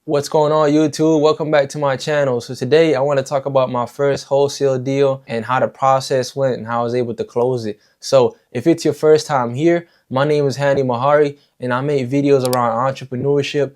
What's going on, YouTube? Welcome back to my channel. So today I want to talk about my first wholesale deal and how the process went and how I was able to close it. So if it's your first time here, my name is Hani Mahari and I make videos around entrepreneurship,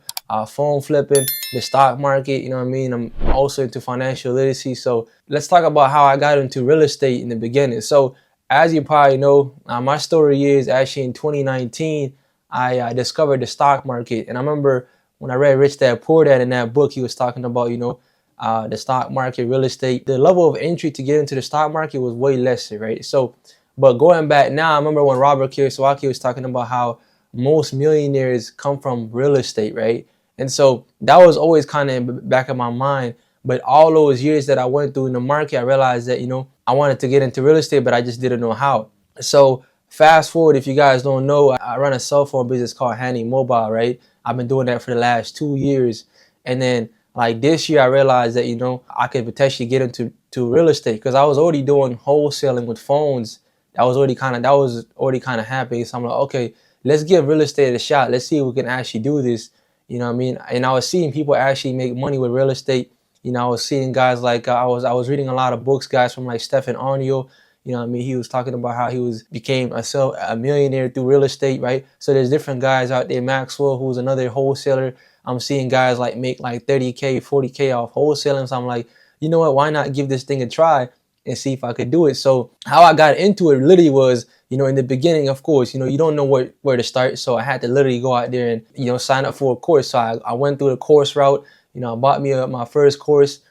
phone flipping, the stock market, you know what I mean? I'm also into financial literacy. So let's talk about how I got into real estate in the beginning. So as you probably know, my story is actually in 2019, I discovered the stock market. And I remember when I read Rich Dad Poor Dad in that book, he was talking about, the stock market, real estate. The level of entry to get into the stock market was way lesser, right? So, but going back now, I remember when Robert Kiyosaki was talking about how most millionaires come from real estate, right? And so that was always kind of in the back of my mind. But all those years that I went through in the market, I realized that, I wanted to get into real estate, but I just didn't know how. So fast forward, if you guys don't know, I run a cell phone business called Handy Mobile, right? I've been doing that for the last 2 years. And then like this year, I realized that, I could potentially get into real estate because I was already doing wholesaling with phones. That was already kind of happening. So I'm like, okay, let's give real estate a shot. Let's see if we can actually do this. You know what I mean? And I was seeing people actually make money with real estate. I was seeing guys like I was reading a lot of books, guys from like Stephen Arnio. You know what I mean? He was talking about how he became a millionaire through real estate, right? So there's different guys out there. Maxwell, who's another wholesaler. I'm seeing guys like make like 30K, 40K off wholesaling. So I'm like, you know what? Why not give this thing a try and see if I could do it? So how I got into it literally was, in the beginning, of course, you don't know where to start. So I had to literally go out there and, sign up for a course. So I went through the course route. I bought me my first course.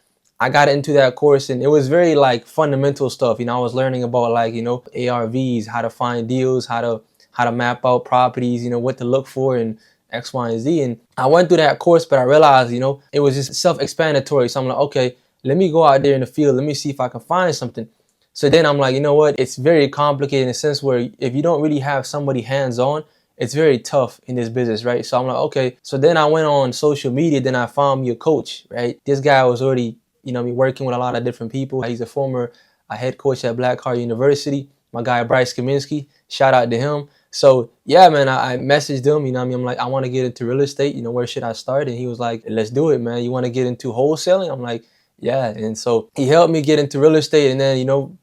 I got into that course and it was very like fundamental stuff. I was learning about like, ARVs, how to find deals, how to map out properties, what to look for and X, Y, and Z. And I went through that course, but I realized, it was just self-explanatory. So I'm like, okay, let me go out there in the field. Let me see if I can find something. So then I'm like, you know what? It's very complicated in a sense where if you don't really have somebody hands-on, it's very tough in this business, right? So I'm like, okay. So then I went on social media, then I found me a coach, right? This guy was already, working with a lot of different people. He's a former head coach at Blackheart University. My guy, Bryce Kaminsky, shout out to him. So yeah, man, I messaged him, I'm like, I want to get into real estate, where should I start? And he was like, let's do it, man. You want to get into wholesaling? I'm like, yeah. And so he helped me get into real estate. And then,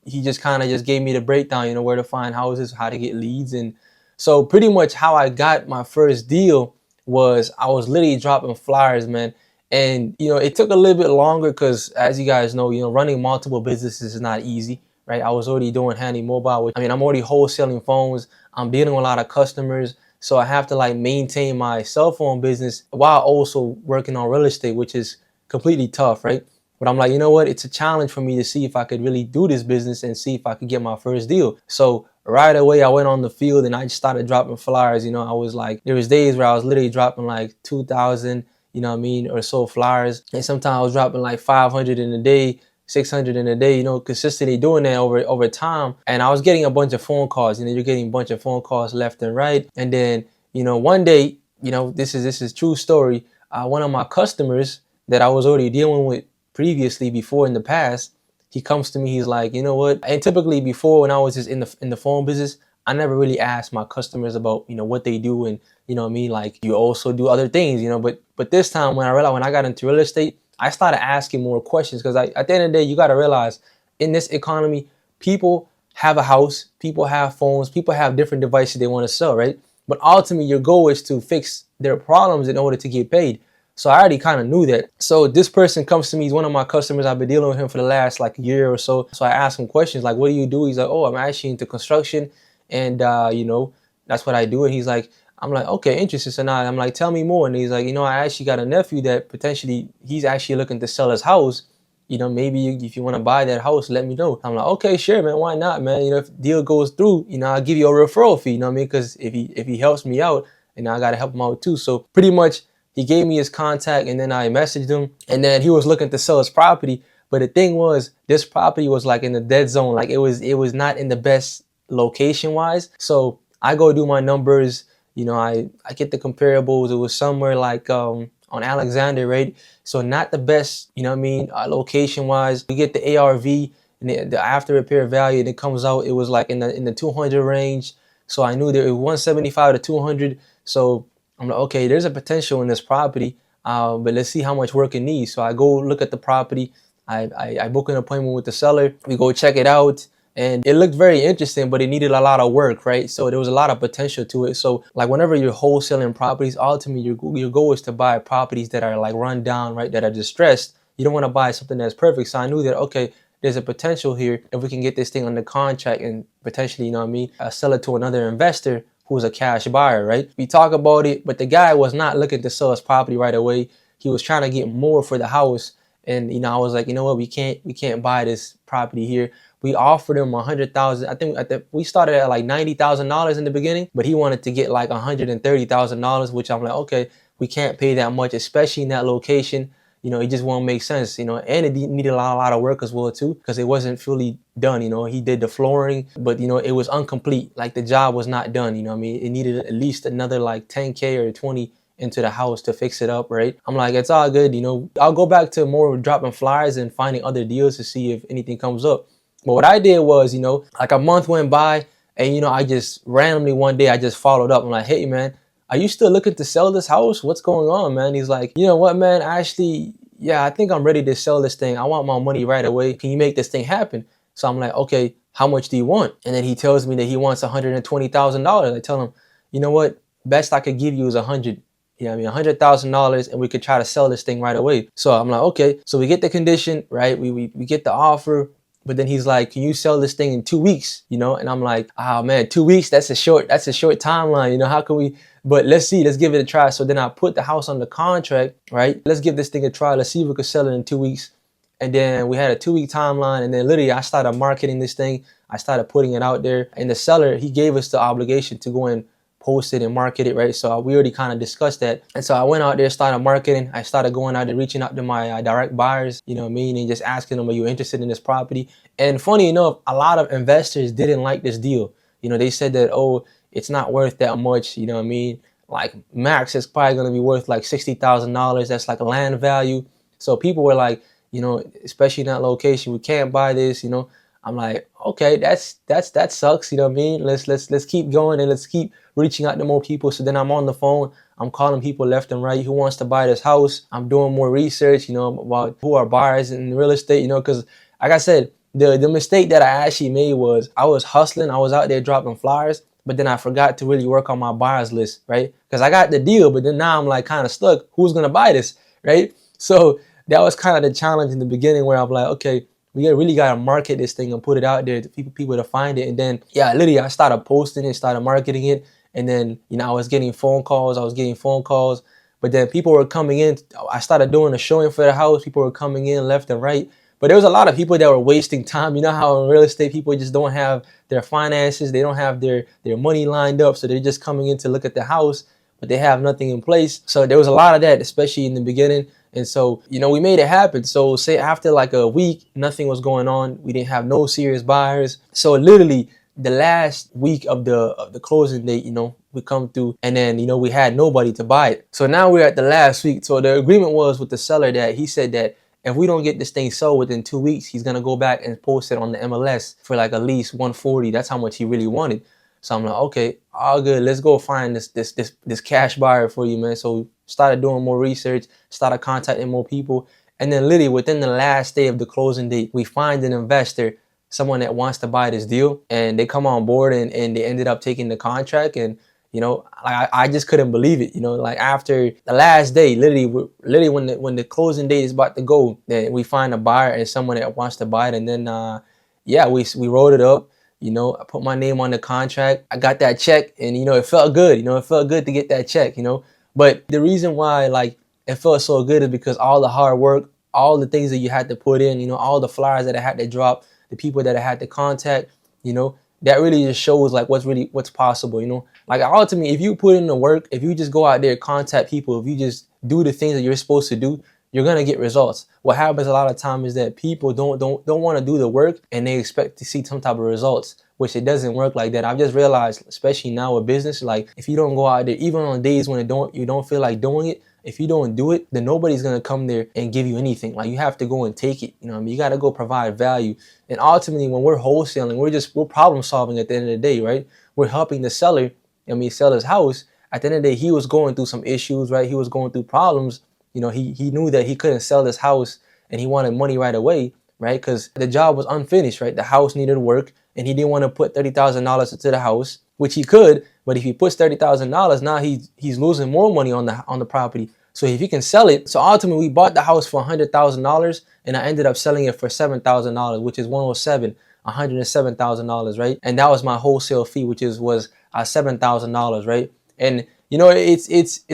he just kind of just gave me the breakdown, where to find houses, how to get leads. And so pretty much how I got my first deal was I was literally dropping flyers, man. And, it took a little bit longer because as you guys know, running multiple businesses is not easy, right? I was already doing Handy Mobile, which, I'm already wholesaling phones. I'm dealing with a lot of customers. So I have to like maintain my cell phone business while also working on real estate, which is completely tough, right? But I'm like, you know what? It's a challenge for me to see if I could really do this business and see if I could get my first deal. So right away, I went on the field and I just started dropping flyers. I was like, there was days where I was literally dropping like 2,000, or so flyers. And sometimes I was dropping like 500 in a day, 600 in a day, consistently doing that over time. And I was getting a bunch of phone calls, you're getting a bunch of phone calls left and right. And then, one day, this is true story. One of my customers that I was already dealing with previously before in the past, he comes to me, he's like, you know what? And typically before when I was just in the phone business, I never really asked my customers about, what they do and, like you also do other things, but this time when I got into real estate, I started asking more questions because at the end of the day, you got to realize in this economy, people have a house, people have phones, people have different devices they want to sell, right? But ultimately, your goal is to fix their problems in order to get paid. So I already kind of knew that. So this person comes to me, he's one of my customers. I've been dealing with him for the last like year or so. So I asked him questions like, what do you do? He's like, oh, I'm actually into construction and, that's what I do. And he's like, I'm like, okay, interesting. So now I'm like, tell me more. And he's like, I actually got a nephew that potentially he's actually looking to sell his house. Maybe if you want to buy that house, let me know. I'm like, okay, sure, man. Why not, man? If the deal goes through, I'll give you a referral fee. You know what I mean? Because if he helps me out, and I got to help him out too. So pretty much he gave me his contact and then I messaged him and then he was looking to sell his property. But the thing was, this property was like in the dead zone. Like it was not in the best location wise. So I go do my numbers. I get the comparables. It was somewhere like on Alexander, right? So not the best, location wise. We get the ARV and the after repair value, and it comes out, it was like in the 200 range. So I knew there was 175 to 200. So I'm like, okay, there's a potential in this property. but let's see how much work it needs. So I go look at the property. I book an appointment with the seller. We go check it out. And it looked very interesting, but it needed a lot of work, right? So there was a lot of potential to it. So like whenever you're wholesaling properties, ultimately your goal is to buy properties that are like run down, right? That are distressed. You don't want to buy something that's perfect. So I knew that, okay, there's a potential here if we can get this thing under contract and potentially, you know what I mean, sell it to another investor who's a cash buyer, right? We talk about it, but the guy was not looking to sell his property right away. He was trying to get more for the house. And, you know, I was like, you know what, we can't buy this property here. We offered him 100,000. I think we started at like $90,000 in the beginning, but he wanted to get like $130,000, which I'm like, okay, we can't pay that much, especially in that location. You know, it just won't make sense, you know, and it needed a lot of work as well too, because it wasn't fully done. You know, he did the flooring, but you know, it was incomplete. Like the job was not done. You know what I mean? It needed at least another like 10K or 20 into the house to fix it up, right? I'm like, it's all good. You know, I'll go back to more dropping flyers and finding other deals to see if anything comes up. But what I did was, you know, like a month went by and, you know, I just randomly one day I just followed up. I'm like, hey, man, are you still looking to sell this house? What's going on, man? He's like, you know what, man, actually, yeah, I think I'm ready to sell this thing. I want my money right away. Can you make this thing happen? So I'm like, okay, how much do you want? And then he tells me that he wants $120,000. I tell him, you know what, best I could give you is 100. You know what I mean, $100,000, and we could try to sell this thing right away. So I'm like, okay. So we get the condition, right? We get the offer. But then he's like, can you sell this thing in 2 weeks? You know, and I'm like, oh man, 2 weeks, that's a short timeline. You know, how can we, but let's see, let's give it a try. So then I put the house on the contract, right? Let's give this thing a try. Let's see if we could sell it in 2 weeks. And then we had a 2-week timeline. And then literally I started marketing this thing. I started putting it out there. And the seller, he gave us the obligation to go and post it and market it, right? So we already kind of discussed that. And so I went out there, started marketing. I started going out there, reaching out to my direct buyers, you know what I mean? And just asking them, are you interested in this property? And funny enough, a lot of investors didn't like this deal. You know, they said that, oh, it's not worth that much. You know what I mean? Like max is probably going to be worth like $60,000. That's like land value. So people were like, you know, especially in that location, we can't buy this, you know. I'm like, okay, that sucks, you know what I mean? Let's keep going and let's keep reaching out to more people. So then I'm on the phone, I'm calling people left and right who wants to buy this house. I'm doing more research, you know, about who are buyers in real estate, you know, because like I said, the mistake that I actually made was I was hustling, I was out there dropping flyers, but then I forgot to really work on my buyers list, right? Because I got the deal, but then now I'm like kind of stuck. Who's gonna buy this, right? So that was kind of the challenge in the beginning where I'm like, okay, we really got to market this thing and put it out there to people to find it. And then, yeah, literally I started posting it, started marketing it. And then, you know, I was getting phone calls. But then people were coming in. I started doing a showing for the house. People were coming in left and right. But there was a lot of people that were wasting time. You know how in real estate, people just don't have their finances. They don't have their money lined up. So they're just coming in to look at the house, but they have nothing in place. So there was a lot of that, especially in the beginning. And so, you know, we made it happen. So say after like a week, nothing was going on. We didn't have no serious buyers. So literally the last week of the closing date, you know, we come through and then, you know, we had nobody to buy it. So now we're at the last week. So the agreement was with the seller that he said that if we don't get this thing sold within 2 weeks, he's going to go back and post it on the MLS for like at least 140. That's how much he really wanted. So I'm like, okay, all good. Let's go find this cash buyer for you, man. So we started doing more research, started contacting more people. And then literally within the last day of the closing date, we find an investor, someone that wants to buy this deal. And they come on board and they ended up taking the contract. And, you know, like I just couldn't believe it. You know, like after the last day, literally when the closing date is about to go, then we find a buyer and someone that wants to buy it. And then, yeah, we wrote it up. You know, I put my name on the contract. I got that check and, you know, it felt good. You know, it felt good to get that check, you know. But the reason why, like, it felt so good is because all the hard work, all the things that you had to put in, you know, all the flyers that I had to drop, the people that I had to contact, you know, that really just shows, like, what's possible, you know. Like, ultimately, if you put in the work, if you just go out there, contact people, if you just do the things that you're supposed to do, you're going to get results. What happens a lot of times is that people don't want to do the work and they expect to see some type of results, which it doesn't work like that. I've just realized, especially now with business, like if you don't go out there, even on days when you don't feel like doing it, if you don't do it, then nobody's going to come there and give you anything. Like you have to go and take it. You know what I mean? You got to go provide value. And ultimately, when we're wholesaling, we're problem solving at the end of the day, right? We're helping the seller, sell his house. At the end of the day, he was going through some issues, right? He was going through problems. You know, he knew that he couldn't sell this house and he wanted money right away, right? Because the job was unfinished, right? The house needed work and he didn't want to put $30,000 into the house, which he could, but if he puts $30,000, now he's losing more money on the property. So if he can sell it, so ultimately we bought the house for $100,000 and I ended up selling it for $7,000, which is 107. $107,000, right? And that was my wholesale fee, which was $7,000, right? And you know, it's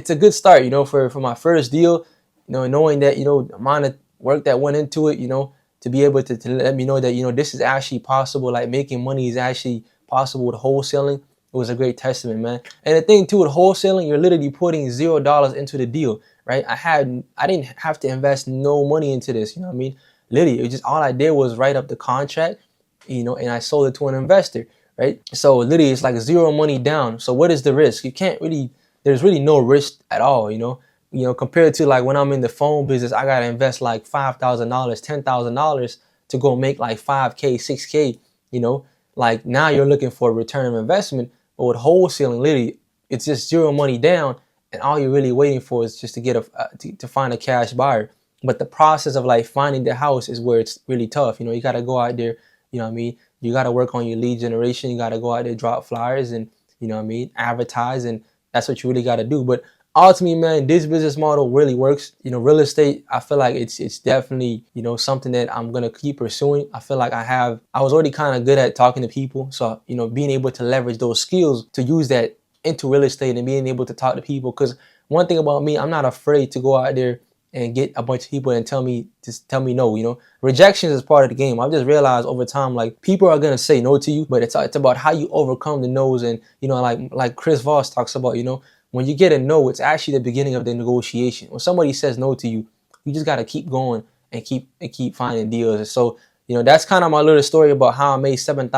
a good start, you know, for my first deal, you know, knowing that, you know, the amount of work that went into it, you know, to be able to let me know that, you know, this is actually possible, like making money is actually possible with wholesaling. It was a great testament, man. And the thing too with wholesaling, you're literally putting $0 into the deal, right? I didn't have to invest no money into this, you know what I mean? Literally, it was just all I did was write up the contract, you know, and I sold it to an investor, right? So literally it's like zero money down. So what is the risk? You can't really, there's really no risk at all, you know, compared to like when I'm in the phone business, I got to invest like $5,000, $10,000 to go make like 5K, 6K, you know, like now you're looking for a return of investment. But with wholesaling, literally, it's just zero money down, and all you're really waiting for is just to get to find a cash buyer. But the process of like finding the house is where it's really tough. You know, you got to go out there. You know what I mean? You got to work on your lead generation. You got to go out there, drop flyers, and you know what I mean, advertise, and that's what you really got to do. But ultimately, man, this business model really works. You know, real estate, I feel like it's definitely, you know, something that I'm gonna keep pursuing. I feel like I was already kind of good at talking to people, so you know, being able to leverage those skills to use that into real estate and being able to talk to people. Because one thing about me, I'm not afraid to go out there and get a bunch of people and tell me no. You know, rejections is part of the game. I've just realized over time, like, people are gonna say no to you, but it's about how you overcome the no's. And you know, like Chris Voss talks about, you know, when you get a no, it's actually the beginning of the negotiation. When somebody says no to you, you just gotta keep going and keep finding deals. And so, you know, that's kind of my little story about how I made $7,000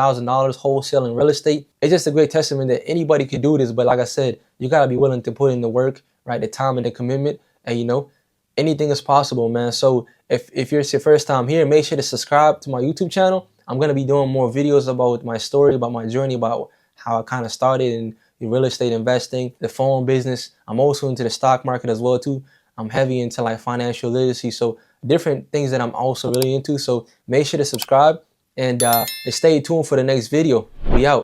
wholesaling real estate. It's just a great testament that anybody could do this, but like I said, you gotta be willing to put in the work, right? The time and the commitment, and you know, anything is possible, man. So if you're your first time here, make sure to subscribe to my YouTube channel. I'm gonna be doing more videos about my story, about my journey, about how I kind of started in real estate investing, the phone business. I'm also into the stock market as well too. I'm heavy into like financial literacy, so different things that I'm also really into. So make sure to subscribe and stay tuned for the next video. We out.